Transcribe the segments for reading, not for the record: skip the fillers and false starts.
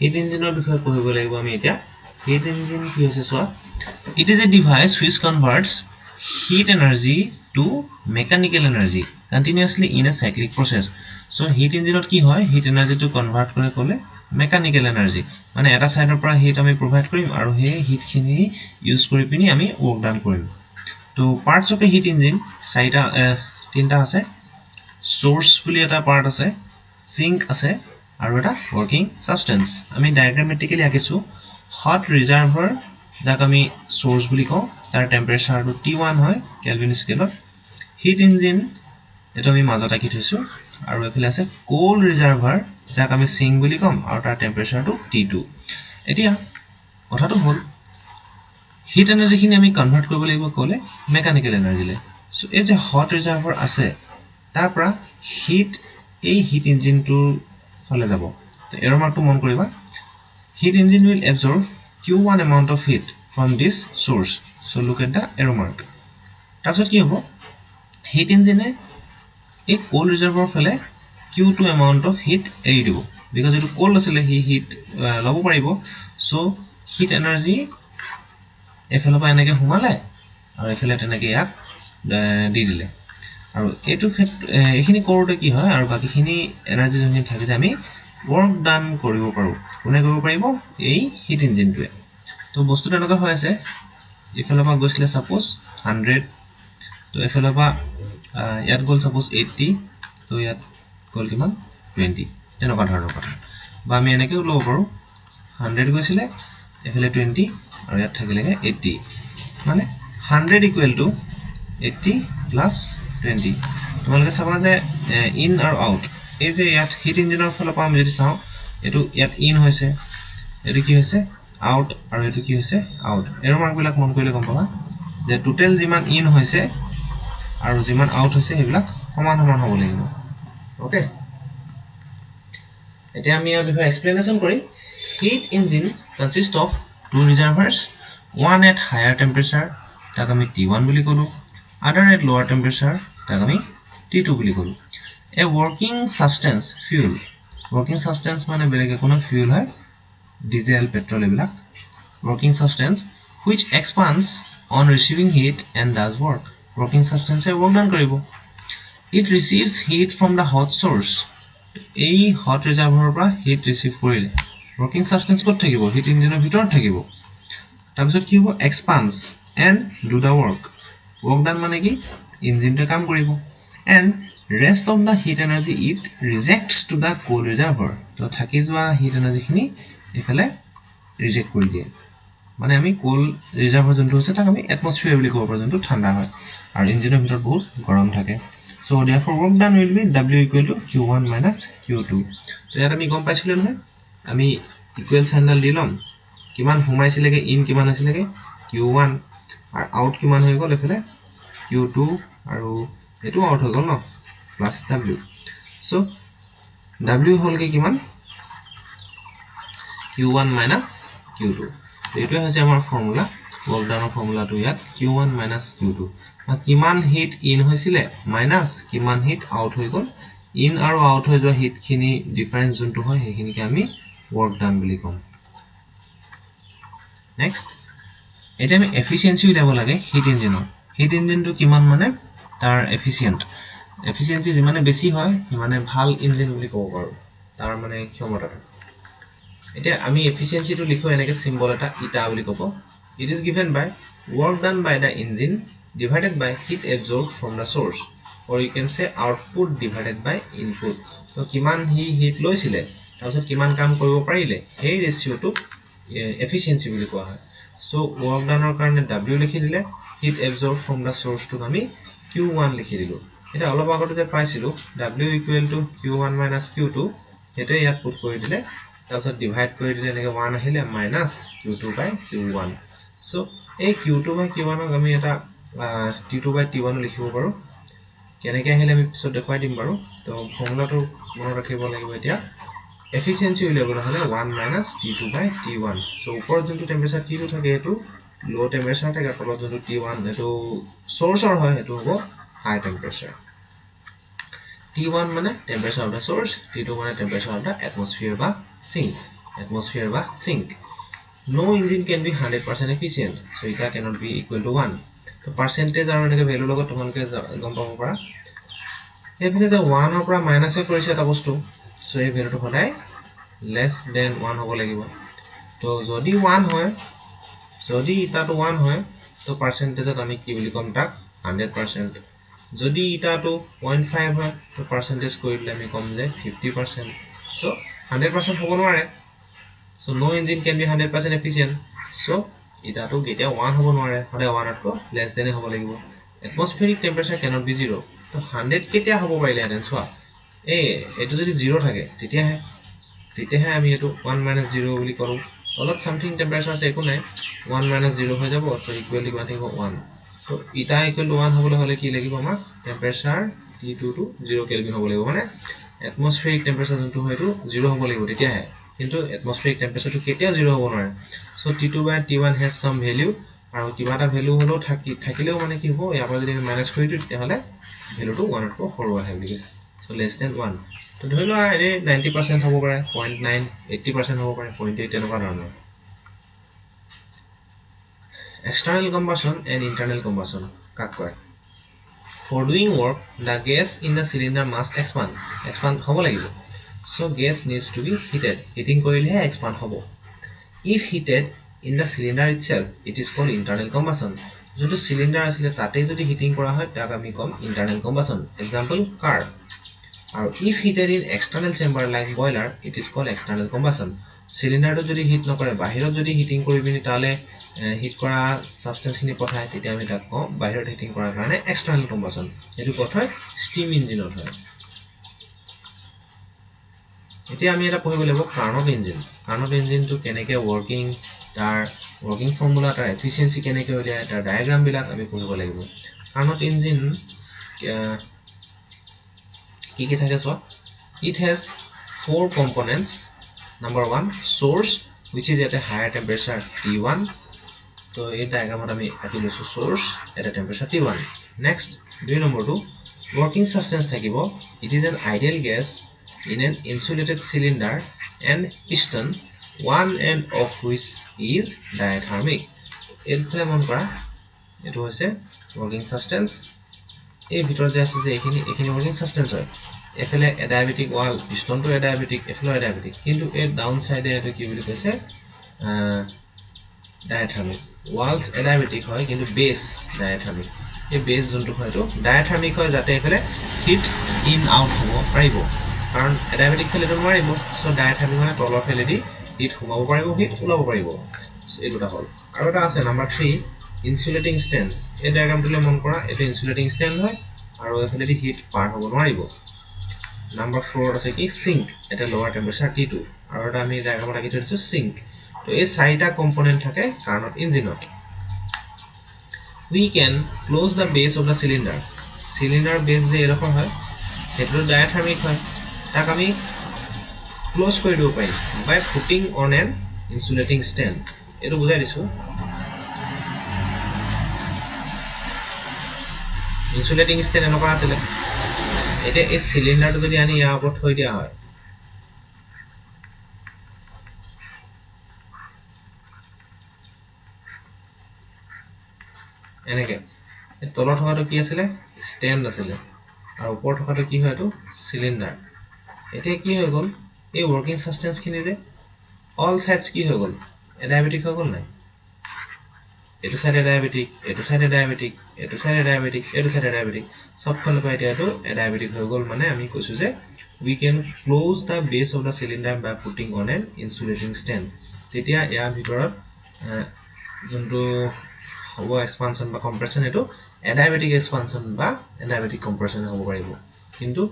Hit ইঞ্জিনৰ বিষয়ে পঢ়িব লাগিব আমি এতিয়া হিট ইঞ্জিন কি হৈছে চোৱা it is a device which converts heat energy to mechanical energy continuously in a cyclic process so heat engine কি হয় heat energy to convert কৰে কলে mechanical energy মানে এটা সাইডৰ পৰা heat আমি provide কৰিম আৰু হে heat খিনি ইউজ কৰি পিনি আমি work done কৰিম তো parts of a heat engine চাৰিটা তিনটা আছে source বুলি এটা part আছে sink আছে আৰু এটা working substance আমি diagrammatically আঁকিছো hot reservoir যাক আমি সোর্স বুলি কও তাৰ টেম্পাৰেচাৰটো T1 হয় কেলভিন স্কেলত হিট ইঞ্জিন এটো আমি মাজত আঁকি থৈছো আৰু এফালে আছে কোল ৰিজাৰ্ভাৰ যাক আমি সিং বুলি কম আৰু তাৰ টেম্পাৰেচাৰটো T2 এতিয়া কথাটো হ'ল হিট এনাৰ্জি খিনি আমি কনভাৰ্ট কৰিব লাগিব কলে মেকানিক্যাল এনাৰ্জিলে সো এই যে হট ৰিজাৰ্ভাৰ আছে তাৰ পৰা হিট এই হিট ইঞ্জিনটোৰ ফালে যাব তো এৰ মাৰ্কটো মন কৰিবা hit engine will absorb Q1 amount of heat from this source. So look at the arrow mark. তাৰপিছত কি হ'ব heat engine এই coal reservoir ফেলে Q2 amount of heat এৰি দিব because এইটো coal আছিলে হি heat লব পাৰিব so heat energy এফালৰ পৰা এনেকে সোমালে আৰু এফালে তেনেকে ইয়াক দি দিলে আৰু এইটো এখিনি কৰোতে কি হয় আৰু বাকিখিনি এনাৰ্জি যোনখিনি থাকে যে আমি work done কৰিব পাৰো কোনে কৰিব পাৰিব এই হিট ইঞ্জিনটোৱে তো বস্তুটো এনেকা হৈ আছে ইফালৰ পৰা গৈছিলে সাপোজ 100 তো এফালৰ পৰা ইয়াত গল সাপোজ 80 তো ইয়াত গল কিমান 20 তেনেকা ধৰণৰ কথা বা আমি এনেকে লব পাৰো 100 গৈছিলে এফালে 20 আৰু ইয়াত থাকিলেগে 80 মানে 100 ইকুৱেল টু 80 প্লাস 20 তোমালোকে চাবা যে ইন আৰু আউট এই যে ইয়াত হিট ইঞ্জিনৰ ফালৰ পৰা আমি যদি চাও এটো ইয়াত ইন হৈছে এটো কি হৈছে আউট আৰু এটো কি হৈছে আউট এৰ মাৰ্ক বিলাক মন কৰিলে গম পাবা যে টোটাল যিমান ইন হৈছে আৰু যিমান আউট হৈছে হেবিলাক সমান সমান হ'ব লাগিব ওকে এতিয়া আমি ইয়াৰ বিষয়ে এক্সপ্লেনেশন কৰিম heat engine consist of two reservoirs one at higher temperature তাক আমি T1 বুলি কলো other at lower temperature তাক আমি T2 বুলি কলো a working substance fuel working substance মানে বেলেগ কোনো fuel হয় diesel petrol এবিলাক working substance which expands on receiving heat and does work working substance work done কৰিব it receives heat from the hot source এই hot reservoir পৰা heat receive কৰিলে working substance ক'ত থাকিব heat ইঞ্জিনৰ ভিতৰত থাকিব তাৰপিছত কি হ'ব expands and do the work done মানে কি ইঞ্জিনটো কাম কৰিব and rest of the heat energy it rejects to the coal reservoir তো থাকি যোৱা heat energy খিনি এফালে ৰিজেক্ট কৰি দিয়ে মানে আমি কোল ৰিজাৰ্ভাৰ যোনটো আছে তাক আমি এটমস্ফিয়াৰ বুলি ক'ব পাৰো যোনটো ঠাণ্ডা হয় আৰু ইঞ্জিনৰ ভিতৰত বহুত গৰম থাকে so therefore work done will be W equal to Q1 minus Q2 তো ইয়াত আমি গম পাইছিলো নহয় আমি ইকুৱেল সাইনডাল দি লম কিমান সোমাইছিলেগে ইন কিমান আছিলেগে Q1 আৰু আউট কিমান হৈ গল এফালে Q2 আৰু এটো আউট হৈ গল ন প্লাস W সো W হলগে কিমান Q1 minus Q2 তো এটো হৈছে আমাৰ ফৰ্মুলা work done ফৰ্মুলাটো ইয়াত Q1 minus Q2 কিমান হিট ইন হৈছিলে মাইনাস কিমান হিট আউট হৈ গল ইন আৰু আউট হৈ যোৱা হিট খিনি ডিফাৰেন্স যোনটো হয় সেইখিনিকে আমি work done বুলি কম নেক্সট এটা আমি এফিচিয়েন্সি উলাব লাগে হিট ইঞ্জিনটো কিমান মানে তাৰ এফিচিয়েন্সি যিমানে বেছি হয় মানে ভাল ইঞ্জিন বুলি ক'ব পাৰো তাৰ মানে ক্ষমতাটো এতিয়া আমি এফিচিয়েন্সিটো লিখো এনেকে সিম্বল এটা ইটা বুলি ক'ব it is given by work done by the engine divided by heat absorbed from the source or you can say output divided by input তো কিমান হিট লৈছিলে তাৰপিছত কিমান কাম কৰিব পাৰিলে এই ৰেশিওটো এফিচিয়েন্সি বুলি কোৱা হয় সো work done ৰ কাৰণে W লিখি দিলে heat absorbed from the source টো আমি Q1 লিখি দিলো এটা অলপ আগতে যে পাইছিলো W equal to Q1 minus Q2 এটা ইয়াত পুট কৰি দিলে তাৰপিছত ডিভাইড কৰি দিলে এনেকে 1 আহিলে minus Q2 by Q1 so এই Q2 by Q1 ক আমি এটা T2 by T1 লিখিব পাৰো কেনেকৈ আহিলে আমি পিছত দেখাই দিম বাৰু তো ফৰ্মুলাটো মনত ৰাখিব লাগিব এতিয়া এফিচিয়েন্সি উলিয়াবলৈ হলে 1 minus T2 by T1 so ওপৰত যোনটো টেম্পাৰেচাৰ T2 থাকে এটো লো টেম্পাৰেচাৰ থাকে আৰু তলত যোনটো T1 এটো সোৰ্সৰ হয় এটো হ'ব হাই টেম্পাৰেচাৰ T1 মানে temperature of the source T2 মানে temperature of the atmosphere বা sink atmosphere ba sink. No engine can be 100% efficient, so it cannot be equal to 1. So percentage aru enake value logot tomanke gom pabo para efine je 1 or pra minus e korise eta bostu, so ei value to hodai less than 1 hobo lagibo. to jodi 1 hoy, jodi eta to 1 hoy, to percentage at ami ki boli kom tak 100%. যদি এটা তো 0.5 হয় তো percentage কইলে আমি কম যে 50%, so 100% হ'ব নোৱাৰে, so no engine can be 100% efficient, so এটা তো কেতিয়া 1 হ'ব নোৱাৰে, হলে 1 তকৈ less than হ'ব লাগিব. atmospheric temperature cannot be 0, তো 100 কেতিয়া হ'ব পাৰিলে হেতেন চোৱা এটো যদি 0 থাকে তেতিয়াহে আমি এটো 1 - 0 বুলি কৰো, অলপ সামথিং টেম্পারেচার আছে একো নাই 1 - 0 হৈ যাব, তো ইকুয়ালি কিমান থাকিব 1. তো ইটা ইকুয়াল টু 1 হ'বলৈ হলে কি লাগিব আমাক টেম্পারেচার T2 টু 0 কেলভিন হ'ব লাগিব, মানে এটমস্ফেৰিক টেম্পাৰেচাৰ যোনটো হয়তো 0 হ'ব লাগিব তেতিয়াহে, কিন্তু এটমস্ফেৰিক টেম্পাৰেচাৰটো কেতিয়া 0 হ'ব নোৱাৰে, so T2 by T1 has some value, আৰু কিবা এটা ভ্যালু হলো থাকিলেও মানে কি হ'ব ইয়াৰ পৰা যদি আমি মাইনাস কৰি দিও তেতিয়াহলে ভ্যালুটো 1 তকৈ সৰু আহে বুলি কৈছে, সো less than 1. তো ধৰি লোৱা এনে 90% হ'ব পাৰে 0.9, 80% হ'ব পাৰে 0.8 তেনেকুৱা ধৰণৰ. External combustion and internal combustion কাক কয়? For doing work, the gas in the cylinder must expand হ'ব লাগিব, so gas needs to be heated, heating কৰিলেহে expand হ'ব. If heated in the cylinder itself, it is called internal combustion. যোনটো cylinder আছিলে তাতে যদি হিটিং কৰা হয় তাক আমি কম internal combustion, example car. আৰু if heated in external chamber like boiler, it is called external combustion. সিলিন্ডাৰটো যদি হিট নকৰে বাহিৰত যদি হিটিং কৰি পিনি তালে হিট কৰা সাবস্টেন্স খিনি পঠায় তেতিয়া আমি তাক কম বাহিৰত হিটিং কৰাৰ কাৰণে এক্সটাৰ্নাল কম্বাসন, এটো কথা স্টিম ইঞ্জিনত হয়. এতিয়া আমি এটা পঢ়িব লাগিব কাৰ্নট ইঞ্জিন. কাৰ্নট ইঞ্জিনটো কেনেকে ওয়াৰ্কিং, তাৰ ওয়াৰ্কিং ফৰ্মুলা, তাৰ এফিচিয়েন্সি কেনেকে উলিয়ায়, তাৰ ডায়াগ্ৰাম বিলাক আমি পঢ়িব লাগিব. কাৰ্নট ইঞ্জিন কি থাকে সব? It has 4 components. Number 1, source, which is at a higher temperature T1. So in diagram আমি আকি লৈছো source at a temperature T1. Next, number 2, working substance থাকিব. It is an ideal gas in an insulated cylinder and piston, one end of which is diathermic. এফালে মন কৰা এটো হৈছে working substance. এই ভিতৰত যে আছে যে এখিনি working substance হয়. এফালে এডায়াবেটিক ওয়াল, পিস্টনটো এডায়াবেটিক, এফালে এডায়াবেটিক, কিন্তু এই ডাউন সাইডে এটো কি বুলি কৈছে ডায়াথার্মিক. ওয়ালস এডায়াবেটিক হয় কিন্তু বেস ডায়াথার্মিক. এই বেস যোনটো হয়তো ডায়াথার্মিক হয় যাতে এফালে হিট ইন আউট হ'ব পাৰিব, কাৰণ এডায়াবেটিক ফেলেটো নোৱাৰিব, সো ডায়াথাৰ্মিক মানে তলৰ ফেলেদি হিট সোমাব পাৰিব, হিট ওলাব পাৰিব. এই দুটা হ'ল. আৰু এটা আছে নাম্বাৰ 3, ইনসুলেটিং স্ট্যান্ড. এই ডায়াগ্ৰামটোলে মন কৰা এটো ইনসুলেটিং স্ট্যান্ড হয় আৰু এফালেদি হিট পাৰ হ'ব নোৱাৰিব. Number 4 আছে কি সিঙ্ক, এটা লোৱাৰ টেম্পাৰেচাৰ T2, আৰু এটা আমি ডায়াগ্ৰামত আকি থৈছো সিঙ্ক. তো এই চাৰিটা কম্পোনেন্ট থাকে কাৰ্নট ইঞ্জিনত. We can close the base of the cylinder. Cylinder base যে এরকম হয় সেটো ডায়াথার্মিক হয়, তাক আমি ক্লোজ কৰি দিব পাৰিম by putting on an insulating stand. এটো বুজাই দিছো. ইনসুলেটিং স্ট্যান্ড এনেকুৱা আছিল, এটা এই সিলিন্ডাৰটো যদি আনি ইয়াৰ ওপৰত থৈ দিয়া হয় এনেকে, এই তলত থকাটো কি আছিল স্ট্যান্ড আছিল আৰু ওপৰত থকাটো কি হয় এটো সিলিন্ডার. এতিয়া কি হৈ গল এই ওয়ার্কিং সাবস্টেন্স খিনি যে অল সাইডস কি হৈ গল এডায়াবেটিক হৈ গল নাই, এটো সাইডে ডায়াবেটিক, এটো সাইডে ডায়াবেটিক, এটো সাইডে ডায়াবেটিক, এটো সাইডে ডায়াবেটিক, সব ফালৰ পৰা এটা এটো ডায়াবেটিক হৈ গল. মানে আমি কৈছো যে we can close the base of the cylinder by putting on an insulating stand. তেতিয়া ইয়াৰ ভিতৰত যোনটো হ'ব এক্সপানশন বা কম্প্ৰেছন এটো এডায়াবেটিক এক্সপানশন বা এডায়াবেটিক কম্প্ৰেছন হ'ব পাৰিব, কিন্তু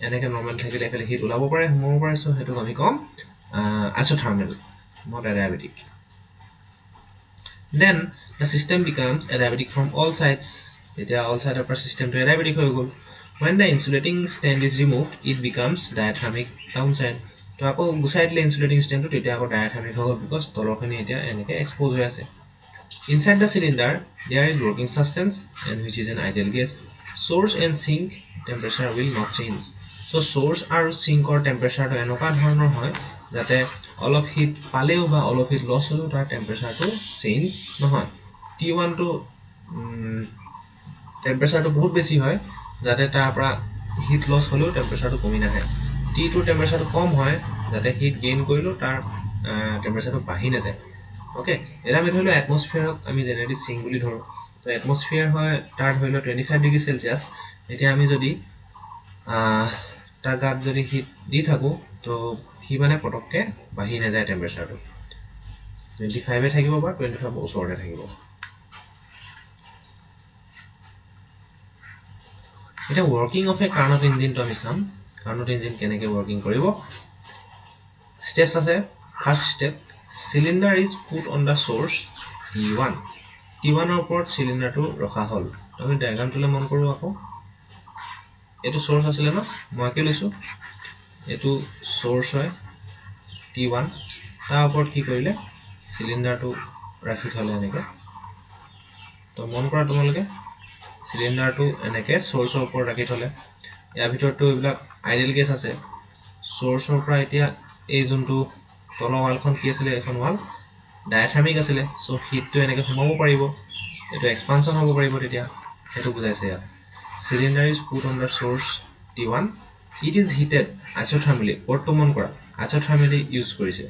এনেকে নৰমাল থাকিলে এফালে হিট ওলাব পাৰে, সোমাব পাৰে, সো হেতু আমি কম isothermal, not adiabatic. Then the system becomes adiabatic from all sides. Eta all side of our system to adiabatic হৈ গল. When the insulating stand is removed, it becomes diathermic downside. To ako gusaid le insulating stand to তেতিয়া ako diathermic হৈ গল because তলৰখিনি এতিয়া এনেকে expose হৈ আছে. Inside the cylinder there is working substance and which is an ideal gas. Source and sink temperature will not change. So source আৰু sink or temperature to এনেকুৱা ধৰণৰ হয় যাতে অলপ হিট পালেও বা অলপ হিট লছ হ'লেও তাৰ টেম্পাৰেচাৰটো চেঞ্জ নহয় T1 টো টেম্পাৰেচাৰটো বহুত বেছি হয় যাতে তাৰ পৰা হিট লছ হ'লেও টেম্পাৰেচাৰটো কমি নাহে T2 টেম্পাৰেচাৰটো কম হয় যাতে হিট গেইন কৰিলেও তাৰ টেম্পাৰেচাৰটো বাঢ়ি নাযায় ওকে এটা আমি ধৰিলো এটমস্ফিয়াৰক আমি জেনেৰেলি সিং বুলি ধৰো তো এটমস্ফিয়াৰ হয় তাৰ ধৰিলো 25 ডিগ্ৰী সেলসিয়াস এতিয়া আমি যদি তাৰ গাত যদি হিট দি থাকো তো সি মানে পটককে বাঢ়ি নাযায় টেম্পাৰেচাৰটো 25 এ থাকিব বা 25 ওচৰতে থাকিব এটা working of a Carnot engine to আমি চাম Carnot engine কেনেকে working কৰিব steps আছে first step cylinder is put on the source T1 T1 ৰ ওপৰত cylinder টো ৰখা হল আমি ডায়াগ্ৰামটোলে মন কৰো আকৌ এটো source আছিল না মই কি লৈছো এটো source হয় T1 তাৰ ওপৰত কি কৰিলে cylinder টো ৰাখি থলে এনেকে তো মন কৰা তোমালোকে cylinder টো এনেকে source ৰ ওপৰত ৰাখি থলে ইয়াৰ ভিতৰটো এইবিলাক আইডিয়াল কেছ আছে source ৰ পৰা এতিয়া এই যোনটো তলৰ ৱালখন কি আছিল এখন ৱাল ডায়াথ্ৰামিক আছিল সো হিটটো এনেকে সোমাব পাৰিব এটো এক্সপানশন হ'ব পাৰিব তেতিয়া এটো বুজাইছে ইয়াত cylinder is put on the source T1 it is heated isothermally বৰ্তমান কৰা isothermally ইউজ কৰিছে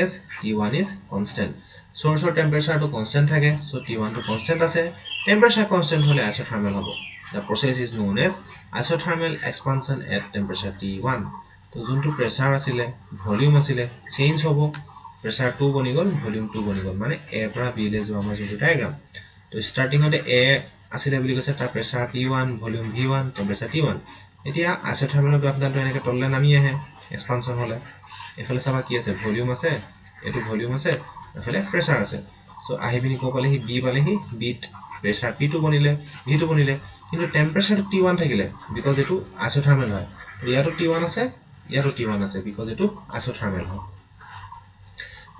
as T1 is constant source or temperature to constant থাকে so T1 to constant আছে temperature constant হলে isothermal হ'ব the process is known as isothermal expansion at temperature T1 তো যোনটো প্ৰেসাৰ আছিল ভলিউম আছিল চেঞ্জ হ'ব প্ৰেসাৰ 2 বনি গল ভলিউম 2 বনি গল মানে a পৰা b লে যোৱা আমাৰ যোনটো ডায়াগ্ৰাম তো স্টাৰ্টিং অতে a আছিল বুলি কৈছে তাৰ প্ৰেসাৰ T1 volume V1 temperature T1 এতিয়া isothermal গ্ৰাফডালটো এনেকে তললে নামি আহে এক্সপানশন হলে এফালে চাবা কি আছে ভলিউম আছে এটো ভলিউম আছে এফালে প্ৰেসাৰ আছে সো আহিবিনি কো পালে হি b পালে হি বিট প্ৰেসাৰ P2 বনিলে V2 বনিলে কিন্তু টেম্পাৰেচাৰ T1 থাকিলে বিকজ এটো isothermal হয় ইয়াতো T1 আছে ইয়াতো T1 আছে বিকজ এটো isothermal হয়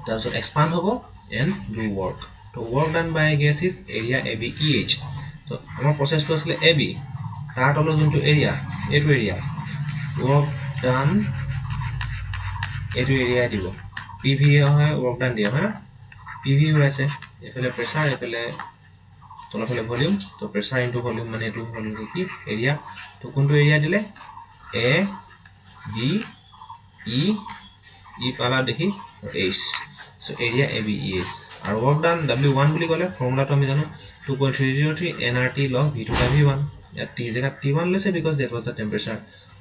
তাৰপিছত এক্সপান্ড হ'ব and do work তো work done by gas is area AB EH তো আমাৰ প্ৰসেসটো আছিল AB তাৰ তলৰ যোনটো এৰিয়া এটো এৰিয়া work done এটো এৰিয়া দিব PV হয় work done দিয়া হয় না PV হৈ আছে এফালে প্ৰেসাৰ এফালে তলফালে ভলিউম তো প্ৰেসাৰ ইনটু ভলিউম মানে এটো হল কি এৰিয়া তো কোনটো এৰিয়া দিলে A B E E পালা দেখি H so area ABES আৰু work done W1 বুলি ক'লে ফৰ্মুলাটো আমি জানো 2.303 nRT log V2 by V1 ইয়াত T জেগা T1 লৈছে because that was the temperature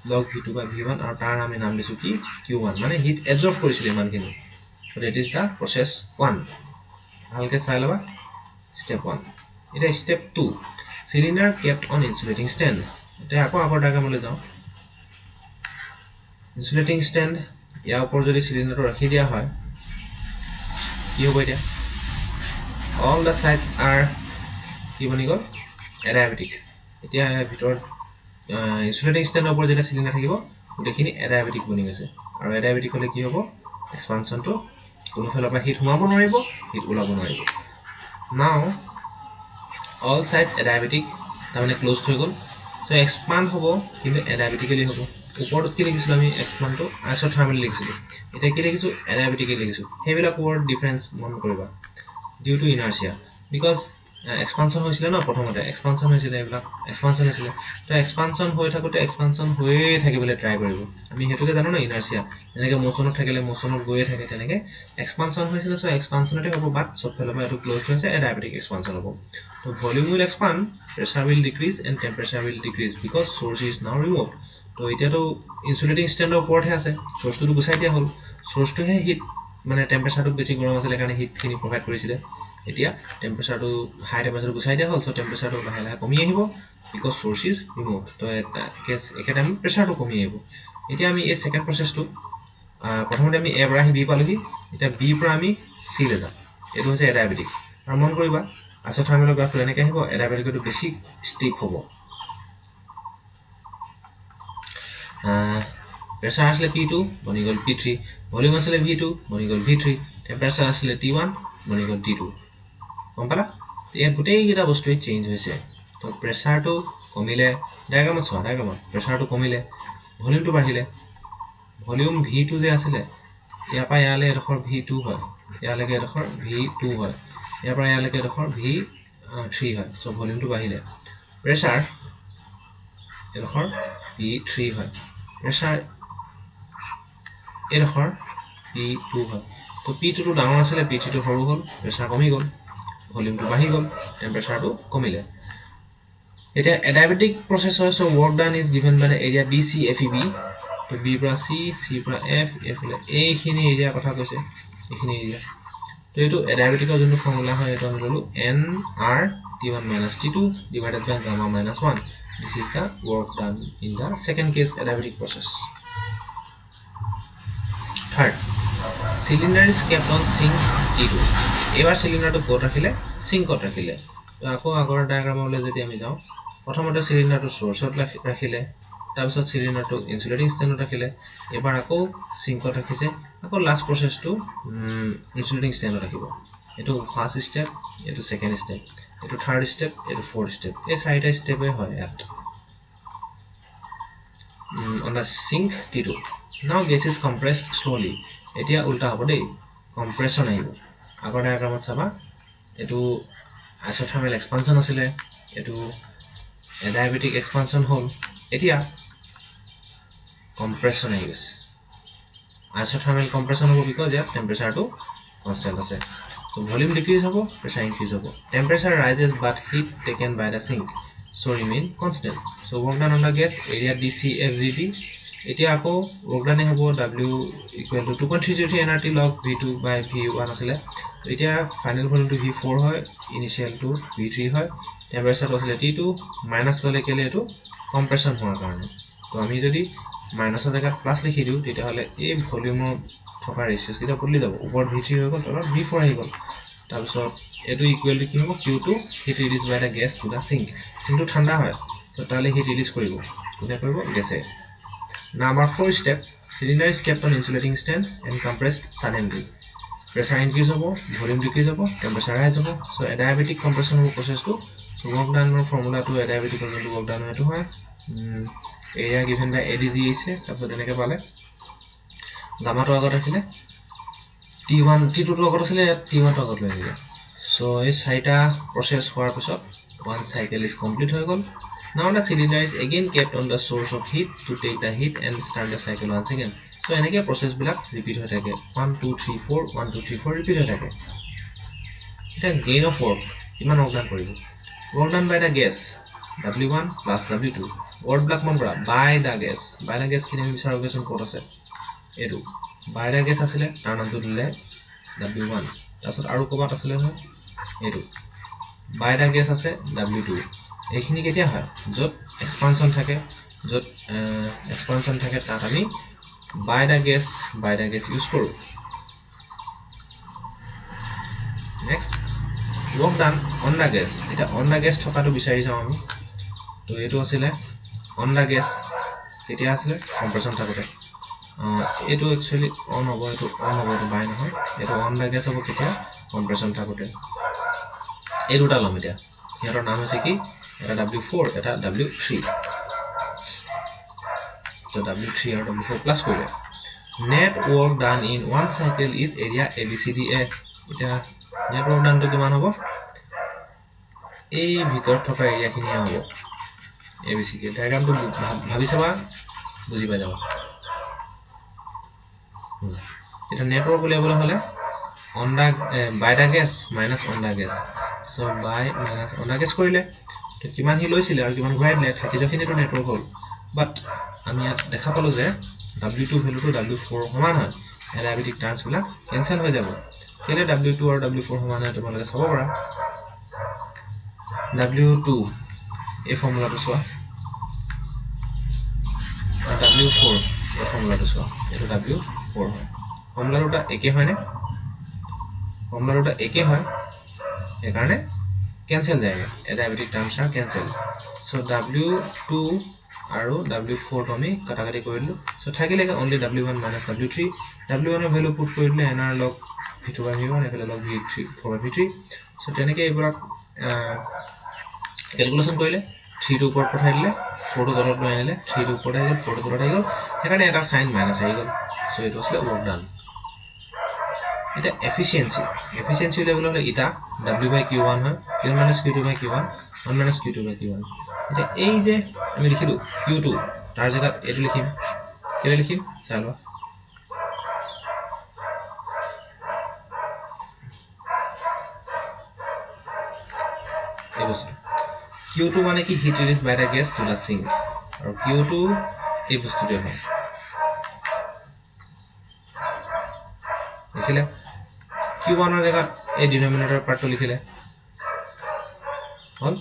log V2 by V1 আৰু তাৰ আমি নাম দিছো কি Q1 মানে হিট এবজৰ্ব কৰিছিল ইমানখিনি so that is the process 1 ভালকে চাই লবা step 1 এটা step 2 cylinder kept on insulating stand এটা আকৌ আগৰ ডায়াগ্ৰামলৈ যাও insulating stand ইয়াৰ ওপৰ যদি সিলিন্ডাৰটো ৰাখি দিয়া হয় কি হ'ব এটা all the sides are কি বনি গল adiabatic এতিয়া ভিতৰত insulating stand ওপৰ যেটা সিলিন্ডাৰ থাকিব দেখিনি adiabatic বনি গৈছে আৰু adiabatic হলে কি হ'ব এক্সপানশনটো কোনো ফালৰ পৰা হিট সোমাব নোৱাৰিব হিট ওলাব নোৱাৰিব now all sides adiabatic তাৰমানে ক্লোজড হৈ গল সো এক্সপান্ড হ'ব কিন্তু adiabatically হ'ব উপৰত কি লিখিছিল আমি এক্সপান্ডটো isothermally লিখিছিল এটা কি লিখিছো adiabatically লিখিছো হেবিলা ওয়ার্ড ডিফারেন্স মন কৰিবা ডিউ টু ইনাৰ্শিয়া বিকজ এক্সপানশন হৈছিল না প্ৰথমতে এক্সপানশন হৈছিল এবিলা এক্সপানশন হৈছিল তো এক্সপানশন হৈ থাকোতে এক্সপানশন হৈয়ে থাকিবলৈ ট্রাই কৰিব আমি হেতুকে জানো না ইনার্শিয়া এনেকে মোশনত থাকিলে মোশনত গৈয়ে থাকে তেনেকে এক্সপানশন হৈছিল সো এক্সপানশনতে হ'ব বাট সব ফেলৰ পৰা এটো ক্লোজ হৈছে adiabatic এক্সপানশন হ'ব তো volume will expand pressure will decrease and temperature will decrease because source is now removed তো এটা তো ইনসুলেটিং স্ট্যান্ডৰ ওপৰতে আছে সোৰ্সটো গুছাই দিয়া হল সোৰ্সটোহে হিট মানে টেম্পাৰেচাৰটো বেছি গৰম আছিল কাৰণে হিট খিনি প্ৰভাইড কৰিছিল এতিয়া টেম্পাৰেচাৰটো হাই টেম্পাৰেচাৰ গুছাই দিয়া হল সো টেম্পাৰেচাৰটো লাহে লাহে কমি আহিব বিকজ সোৰ্স ইজ ৰিমুভড তো এটা কেস একেটা আমি প্ৰেসাৰটো কমি আহিব এতিয়া আমি এই সেকেন্ড প্ৰসেসটো প্ৰথমতে আমি এ পৰা বি পালোহি এটা বি পৰা আমি সি লৈ যাম এটো হৈছে adiabatic আৰু মন কৰিবা isothermal গ্ৰাফটো এনেকৈ আহিব adiabaticটো বেছি ষ্টিপ হ'ব প্ৰেসাৰ আসলে P2 বনি গল P3 ভলিউম আসলে V2 বনি গল V3 টেম্পারেচার আসলে T1 বনি গল T2 গম পালা এই গোটেই কিটা বস্তু চেঞ্জ হৈছে তো প্ৰেসাৰটো কমিলে ডায়াগ্ৰামত প্ৰেসাৰটো কমিলে ভলিউমটো বাঢ়িলে ভলিউম V2 যে আছিল ইয়াৰ পৰা ইয়ালে এডোখৰ V2 হয় ইয়ালৈকে এডোখৰ V2 হয় ইয়াৰ পৰা ইয়ালৈকে এডোখৰ V3 হয় সো ভলিউমটো বাঢ়িলে প্ৰেসাৰ এডোখৰ P3 হয় প্ৰেসাৰ এডোখৰ P2 হয় তো P2 টো ডাঙৰ আছিল P3 টো সৰু হ'ল প্ৰেসাৰ কমি গ'ল ভলিউমটো বাঢ়ি গ'ল টেম্পাৰেচাৰটো কমিলে এটা adiabatic process হয় so work done is given by the area BC FEB তো B পৰা C C পৰা F F লৈ এইখিনি এৰিয়া কথা কৈছে এইখিনি এৰিয়া তো এটো adiabatic ৰ যোনটো ফৰ্মুলা হয় এটা আমি ললো NR T1 - T2 divided by gamma minus 1 this is the work done in the second case adiabatic process third cylinder is kept on sink T2 এবাৰ সিলিন্ডাৰটো ক'ত ৰাখিলে সিঙ্কত ৰাখিলে তো আকৌ আগৰ ডায়াগ্ৰামলৈ যদি আমি যাওঁ প্ৰথমতে সিলিন্ডাৰটো সোৰ্সত ৰাখিলে তাৰপিছত সিলিন্ডাৰটো ইনসুলেটিং ষ্টেণ্ডত ৰাখিলে এবাৰ আকৌ সিঙ্কত ৰাখিছে আকৌ লাষ্ট প্ৰসেসটো ইনসুলেটিং ষ্টেণ্ডত ৰাখিব এটো ফাৰ্স্ট স্টেপ এটো সেকেন্ড স্টেপ এটো থাৰ্ড স্টেপ এটো ফোৰ্থ স্টেপ এই চাৰিটা স্টেপে হয় ইয়াত on the sink T2 now gas is compressed slowly এতিয়া উল্টা হ'ব দেই কম্প্ৰেছন আহিব আগৰ ডায়াগ্ৰামত চাবা এটো isothermal expansion আছিলে এটো adiabatic expansion হ'ল এতিয়া compression আহিছে isothermal compression হ'ব because ইয়াত টেম্পাৰেচাৰটো constant আছে so volume decrease হ'ব pressure increase হ'ব temperature rises but heat taken by the sink so remain constant so work done on the gas area DCFGD এতিয়া আকৌ work done হ'ব W equal to 2.303 nRT log V2 by V1 আসলে তো এতিয়া final volume two V4 হয় initial two V3 হয় temperature আসলে T2 minus ললে কেলে এটো কম্প্রেশন হোৱাৰ কাৰণে তো আমি যদি মাইনাসৰ জায়গাত প্লাস লিখি দিও তেতিয়া হলে এই ভলিউমৰ থকা ৰেশিওস কিটা বদলি যাব ওপৰ V3 হৈ গল তলত V4 আহি গল তাৰপিছত এটো ইকুৱেল টু কি হ'ব Q2 heat release by the gas to the সিঙ্কটো ঠাণ্ডা হয় সো তালে হিট ৰিলিজ কৰিব কোনে কৰিব গেছে Number 4 step, cylinder is kept on insulating stand and compressed suddenly. Pressure increase hobo, volume decrease hobo, temperature rise hobo. So adiabatic compression hobo process to. So work done formula to adiabatic to work done to hoy. Area given by ADG is তাৰপিছত এনেকে পালে gamma to আগত ৰাখিলে T1 T2 to আগত আছিল T1 to আগত লৈ দিলে so এই চাৰিটা process হোৱাৰ পিছত one cycle is complete হৈ গল Now the cylinder is again kept on the source of heat to take the heat and start the cycle once again. So enake process bilak repeat hoy thake 1 2 3 4 1 2 3 4 repeat hoy thake. Eta gain of work iman work done koribo. Work done by the gas W1 plus W2. Work block mon kora by the gas. By the gas kini bisar occasion kot ase. Etu by the gas asile tar naam to dile W1. Tasot aru kobat asile hoy etu. By the gas ase W2. এইখিনি কেতিয়া হয় যত expansion থাকে যত expansion থাকে তাত আমি বাই the gas use কৰো next work done on the gas এটা on the gas থকাটো বিচাৰি যাও আমি তো এটো আছিল on the gas কেতিয়া আছিল কম্প্ৰেছন থাকোতে এটো একচুয়ালি অন হ'ব এটো বাই নহয় এটো on the gas হ'ব কেতিয়া কম্প্ৰেছন থাকোতে এই দুটা লম এতিয়া ইয়াৰ নাম হৈছে কি এটা W4 এটা W3 তো W3 আৰু W4 প্লাস কৰিলে net work done in one cycle is area ABCDA এটা net work done তো কিমান হ'ব এই ভিতৰত থকা এৰিয়া খিনি হ'ব ABCD ডায়াগ্ৰামটো ভাবি চাবা বুজি পাই যাবা এটা নেটৱৰ্ক উলিয়াবলৈ হলে on the by the gas minus on the gas so by minus on the gas কৰিলে তো কিমান হি লৈছিল আৰু কিমান ঘূৰাই দিলে থাকি যখিনিটো নেটৱৰ্ক হ'ল বাট আমি ইয়াত দেখা পালো যে W2 ভ্যালু টু W4 সমান হয় adiabatic টাৰ্মছ বিলাক কেনসেল হৈ যাব কেলে W2 আৰু W4 সমান হয় তোমালোকে চাব পাৰা W2 এই ফৰ্মুলাটো চোৱা W4 এই ফৰ্মুলাটো চোৱা এটো W4 হয় ফৰ্মুলাটা একে হয় নে ফৰ্মুলাটা একে হয় এই কাৰণে cancel जाएगा adiabatic terms are cancel so W2 আৰু W4 আমি কাটাকাটি কৰিলো so থাকিলেকে only W1 minus W3 W1 এৰ ভ্যালু পুট কৰিলে nr log V2 by V1 এফালে log V3 4 by V3 so তেনেকে এইবিলাক ক্যালকুলেশন কৰিলে 3 ৰ ওপৰত পঠাই দিলে 4 ৰ তলত লৈ আনিলে 3 ৰ ওপৰত আহি গল 4 ৰ তলত আহি গল এখানে এটা সাইন মাইনাস আহি গল so it was work done এটা এফিচিয়েন্সি লেভেল হলে এটা w by q1 হয় q1 minus q2 by q1 1 minus q2 by q1 এটা এই যে আমি লিখিলো q2 তাৰ জায়গাত এটো লিখিম কেলে লিখিম চালো q2 মানে কি heat released by the gas to the sink আৰু q2 এই বস্তুটো হয় লিখিলে q1 এর জায়গা এই ডিনোমিনেটর পার্টটো লিখিলে হল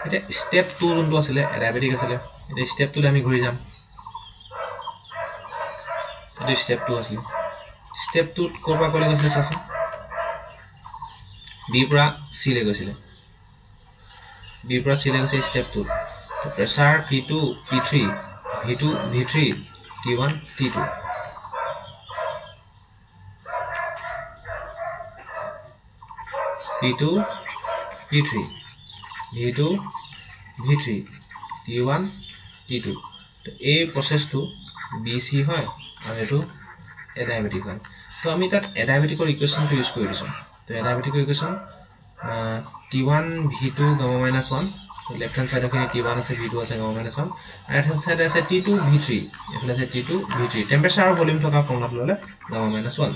এটা স্টেপ 2 যোনটো আছিল অ্যাডিয়াবেটিক আছিল এটা স্টেপ 2 লে আমি ঘুৰি যাম এটা স্টেপ 2 আছিল স্টেপ 2 কৰবা কলে গৈছিল চাচোন বি পৰা সি লে গৈছিল বি পৰা সি লে গৈছিল স্টেপ 2 তো প্ৰেসাৰ p2 p3 v2 v3 t1 t2 p2 p3 v2 v3 t1 t2 তো এই প্রসেসটো bc হয় আর এটো অ্যাডিয়াবেটিক হয় তো আমি তাত অ্যাডিয়াবেটিকৰ ইকুয়েশনটো ইউজ কৰি দিছো তো অ্যাডিয়াবেটিকৰ equation t1 v2 gamma minus 1 তো লেফট হ্যান্ড সাইড এখানে t1 আছে v2 আছে gamma minus 1 আর রাইট হ্যান্ড সাইডে আছে t2 v3 এখানে আছে t2 v3 টেম্পারেচার আর ভলিউম থকা ফর্মুলা ললে gamma minus 1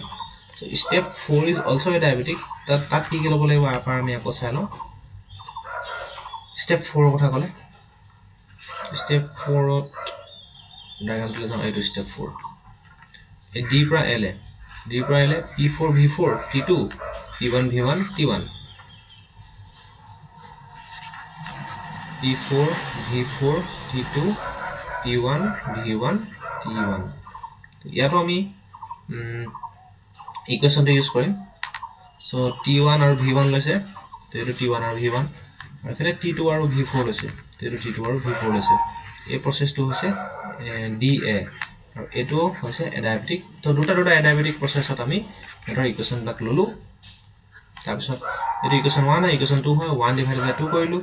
so step 4 is also a diabetic তাত কি লব লাগিব আপা আমি আকৌ চাই লওঁ step 4 কথা কলে step 4 ডায়াগ্রাম তুলে যাও এইটো step 4 এই d পৰা l p4 v4 t2 p1 v1 t1 p4 v4 t2 p1 v1 t1 তো ইয়াতো আমি ইকুয়েশনটো ইউজ কৰিম সো t1 আৰু v1 লৈছে তো এটো t1 আৰু v1 আৰু এখানে t2 আৰু v4 লৈছে তো এটো t2 আৰু v4 লৈছে এই প্ৰসেসটো হৈছে da আৰু এটো হৈছে অ্যাডিয়াবেটিক তো দুটা অ্যাডিয়াবেটিক প্ৰসেসত আমি এটাৰ ইকুয়েশনটা ললো তাৰ পিছত এটো ইকুয়েশন 1 আৰু ইকুয়েশন 2 হয় 1 ডিভাইডেড বাই 2 কৰিলো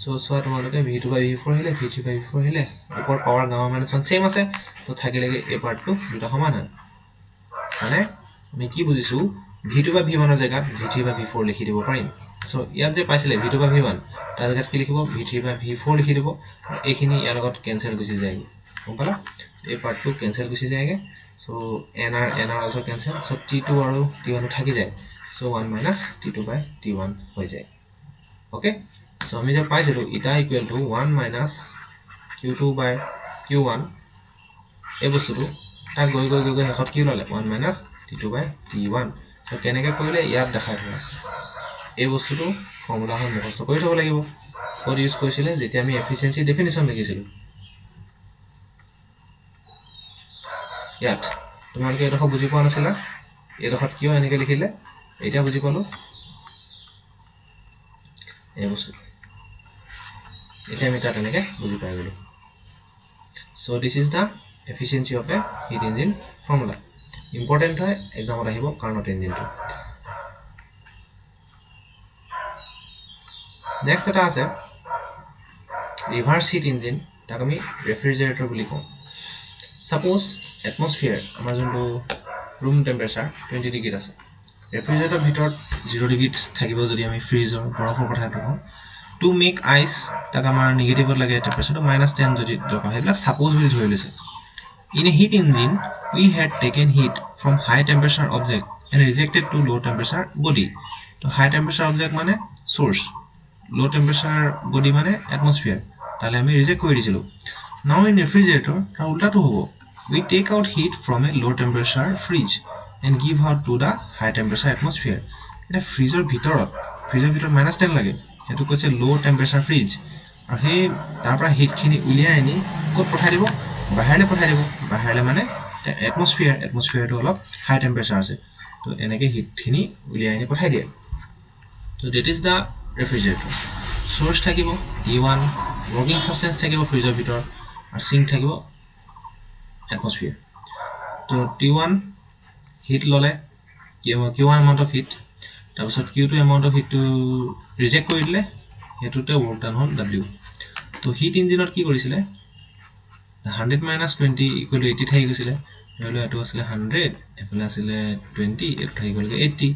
সো তোমালোকে v2 by v4 হিলে v3 by v4 হিলে উপৰ পাৱাৰ গামা মাইনাস 1 সেম আছে তো থাকিলে এই পাৰ্টটো দুটা সমান হয় মানে আমি কি বুজিছো v2 by v1 এর জায়গাত v3 by v4 লিখি দিব পাৰিম সো ইয়াত যে পাইছিলে v2 by v1 তাৰ জায়গাত কি লিখিব v3 by v4 লিখি দিব আৰু এইখিনি ইয়াৰ লগত ক্যান্সেল গুচি যায় গম পালা এই পাৰ্টটো ক্যান্সেল গুচি যায়গে so nr also cancel so t2 আৰু t1 থাকি যায় so 1 minus t2 by t1 হৈ যায় ওকে সো আমি যে পাইছিলো এটা equal to 1 minus q2 by q1 এই বস্তুটো তাক গৈ হেকত কি ললে 1 minus t2 by t1 so কেনেকৈ কৰিলে ইয়াত দেখাই থোৱা আছে এই বস্তুটো ফৰ্মুলাখন মুখস্থ কৰি থব লাগিব কোড ইউজ কৰিছিলে যেতিয়া আমি এফিচিয়েন্সি ডেফিনিশন লিখিছিলো ইয়াত তোমালোকে এটা বুজি পোৱা নাছিলা এডখত কিয় এনেকৈ লিখিলে এটা বুজি পালো এই বস্তু এটা আমি তাত এনেকৈ বুজি পাই গলো so this is the efficiency of a heat engine formula important হয় এক্সামত আহিব কার্নট ইঞ্জিন টো নেক্সট এটা আছে রিভার্স হিট ইঞ্জিন তাক আমি রেফ্রিজারেটর বুলি কওঁ সাপোজ এটমস্ফিয়ার আমাৰ যোনটো ৰুম টেম্পাৰেচাৰ 20 ডিগ্ৰি আছে ৰেফ্ৰিজাৰেটৰ ভিতৰত 0 ডিগ্ৰি থাকিব যদি আমি ফ্ৰিজৰ বৰফৰ কথা কওঁ টু মেক আইস তাক আমাৰ নেগেটিভত লাগে টেম্পাৰেচাৰটো -10 যদি দৰকাৰ হেলা সাপোজ বুলি ধৰি লৈছে In a heat engine, we had taken heat from high temperature object and rejected to low temperature body. So high temperature object মানে source, low temperature body মানে atmosphere. তাহলে আমি reject কৰি দিছিলো। Now in refrigerator, তাৰ উল্টাটো হ'ব। We take out heat from a low temperature fridge and give out to the high temperature atmosphere. এটা ফ্ৰিজৰ ভিতৰত -10 লাগে। এটো কৈছে low temperature fridge। আৰু সেই তাৰ পৰা হিট খিনি উলিয়াই আনি ক'ত পঠাই দিব বাহিৰলে পঠাই দিব বাহিৰলে মানে এটমস্ফিয়াৰটো অলপ হাই টেম্পারেচার আছে তো এনেকে হিট খিনি উলিয়াই আনি পঠাই দিয়ে তো that is the refrigerator source থাকিব T1 ওয়ার্কিং সাবস্টেন্স থাকিব ফ্ৰিজৰ ভিতৰ আৰু সিঙ্ক থাকিব এটমস্ফিয়াৰ তো T1 হিট ললে Q1 এমাউন্ট অফ হিট তাৰপিছত Q2 amount of heat to reject কৰি দিলে হেতুতে ওয়াৰ্ক ডান হল W তো হিট ইঞ্জিনত কি কৰিছিলে 100 minus 20 equal to 80 থাকি গৈছিলে ধৰি লওক এইটো আছিলে 100 এফালে আছিলে 20 এইটো থাকি গ'লগে 80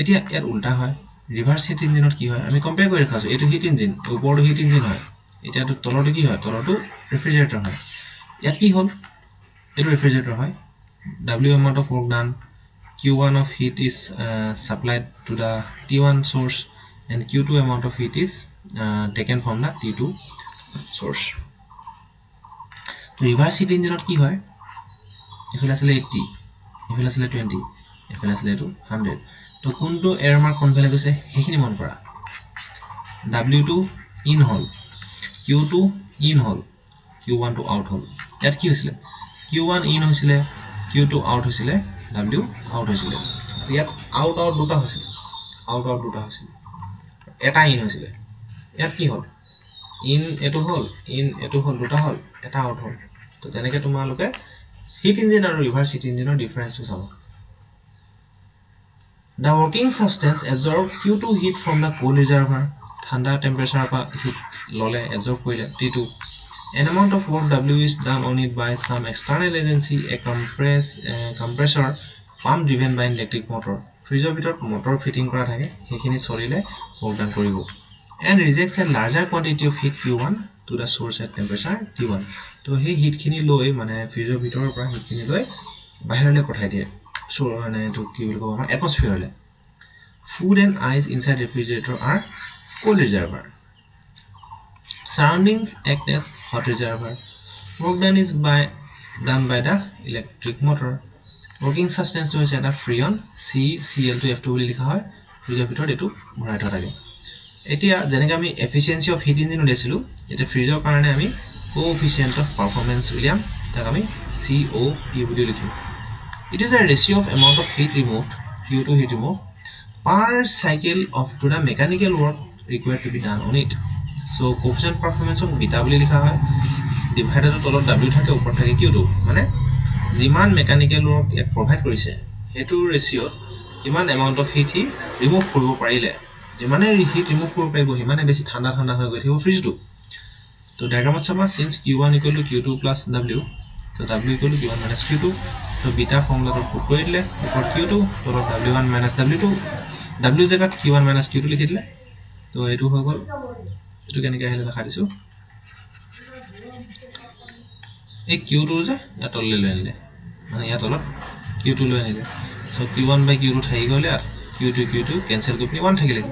এতিয়া ইয়াৰ উল্টা হয় ৰিভাৰ্স হিট ইঞ্জিনত কি হয় আমি কম্পেয়াৰ কৰি দেখাইছো এইটো হিট ইঞ্জিন ওপৰটো হিট ইঞ্জিন হয় এতিয়াটো তলটো কি হয় তলটো ৰেফ্ৰিজাৰেটৰ হয় ইয়াত কি হ'ল এইটো ৰেফ্ৰিজাৰেটৰ হয় W amount of work done Q1 of heat is supplied to the T1 source and Q2 amount of heat is taken from the T2 source. তো reverse heat engine কি হয় এফালে আসলে 80 এফালে আসলে 20 এফালে আসলে এটো 100 তো কোনটো এৰৰ মাৰ্ক কোনফালে গৈছে হেখিনি মন কৰা W2 in hall Q2 in hall Q1 to out হল ইয়াত কি হৈছিলে Q1 in হৈছিলে Q2 out হৈছিলে W out হৈছিলে ইয়াত out দুটা হৈছিলে out দুটা হৈছিলে এটা in হৈছিলে ইয়াত কি হল in এটো হল দুটা হল এটা out হল তো তেনেকে তোমালোকে হিট ইঞ্জিন আৰু ৰিভাৰ্স হিট ইঞ্জিনৰ ডিফাৰেন্সটো চাবা The working substance absorbed Q2 heat from the cold reservoir ঠাণ্ডা টেম্পাৰেচাৰ পৰা হিট ললে absorb কৰিলে T2 An amount of work W is done on it by some external agency a compressor pump driven by an electric motor ফ্ৰিজৰ ভিতৰত motor fitting কৰা থাকে হেখিনি চলিলে work done কৰিব and rejects a larger quantity of heat Q1 to the source at temperature T1 তো হে hit খিনি লৈ মানে ফ্ৰিজৰ ভিতৰৰ পৰা হিট খিনি লৈ বাহিৰলৈ পঠাই দিয়ে সো মানে তো কি বুলি কম এটমস্ফিয়াৰলে food and ice inside refrigerator are cold reservoir surroundings act as hot reservoir work done by the electric motor working substance to is এটা freon CCl2F2 বুলি লিখা হয় ফ্ৰিজৰ ভিতৰত এটো ভৰাই থোৱা থাকে এতিয়া যেনেকৈ আমি এফিচিয়েন্সি অফ হিট ইঞ্জিন উলিয়াইছিলো এটা ফ্ৰিজৰ কাৰণে আমি কোএফিচিয়েন্ট অফ পারফরম্যান্স উলিয়াম তাক আমি COP বুলি লিখিম It is a ratio of amount of heat removed Q2 heat removed per cycle of to the mechanical work required to be done on it. So coefficient performance of beta বুলি লিখা হয় divided তলত W থাকে ওপৰত থাকে Q2 মানে যিমান mechanical work ইয়াত প্ৰভাইড কৰিছে হেতু ৰেশিওত কিমান amount of hit he remove কৰিব পাৰিলে যিমানে হিট ৰিমুভ কৰিব পাৰিব হিমানে বেছি ঠাণ্ডা হৈ গৈ থাকিব ফ্ৰিজটো তো ডায়াগ্ৰামত চাবা since Q1 = Q2 + W তো W = Q1 - Q2 তো বিটা ফৰ্মুলাটো পুট কৰি দিলে ওপৰত Q2 তলত W1 - W2 W জেগাত Q1 - Q2 লিখি দিলে তো এটো হৈ গল এটো কেনেকৈ আহিলে দেখা দিছো এই Q2 যে ইয়াত তললৈ লৈ আনিলে মানে ইয়াত তলত Q2 লৈ আনিলে সো Q1 / Q2 থাকি গলে আর Q2 ক্যান্সেল কৰি 1 থাকিলে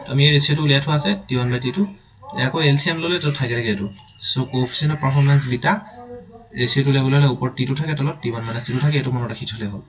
তো আমি এই ৰেশিওটো উলিয়াই থোৱা আছে T1 / T2 আকৌ এলসিএম ললে তো থাকে এটো so coefficient of performance beta ৰেশিওটো লেভেল হলে ওপৰত T2 থাকে তলত T1 - T2 থাকে এটো মনত ৰাখি থলে হ'ল